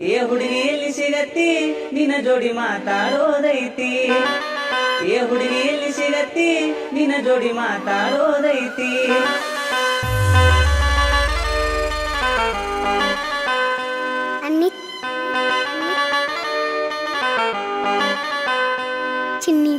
ಏ ಹುಡುಗಿ ಎಲ್ಲಿ ಸಿಗತ್ತಿ ನಿನ್ನ ಜೋಡಿ ಮಾತಾಡೋದೈತಿ. ಏ ಹುಡುಗಿ ಎಲ್ಲಿ ಸಿಗತ್ತಿ ನಿನ್ನ ಜೋಡಿ ಮಾತಾಡೋದೈತಿ. ಚಿನ್ನಿ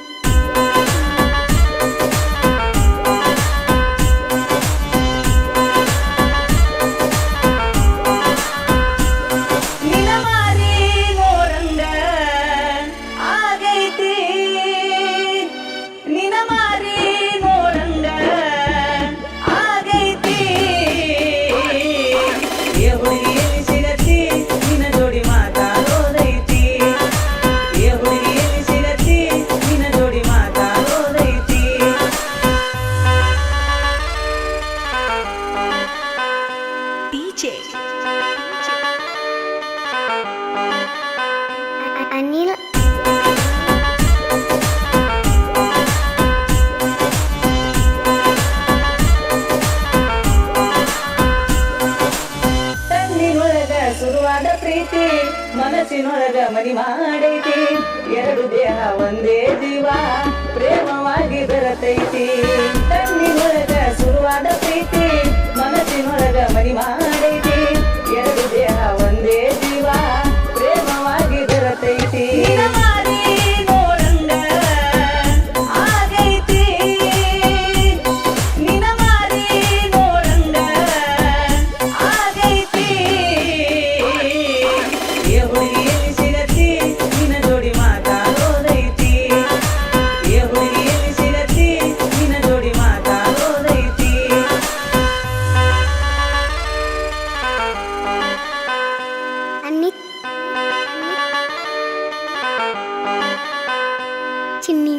ಅನಿಲ್ ತನ್ನಿನೊಳಗ ಶುರುವಾದ ಪ್ರೀತಿ ಮನಸ್ಸಿನೊಳಗ ಮನಿ ಮಾಡೈತಿ. ಎರಡು ದೇಹ ಒಂದೇ ಜೀವ ಪ್ರೇಮವಾಗಿ ಬೆರತೈತಿ. ತನ್ನಿನೊಳಗ ಶುರುವಾದ ಪ್ರೀತಿ ಮನಸ್ಸಿನೊಳಗ ಮನಿ ಮಾಡೈತಿ. ಎರಡು ದೇಹ ಒಂದೇ ಜೀವ ಪ್ರೇಮವಾಗಿ ಬೆರತೈತಿ. ಚಿನ್ನಿ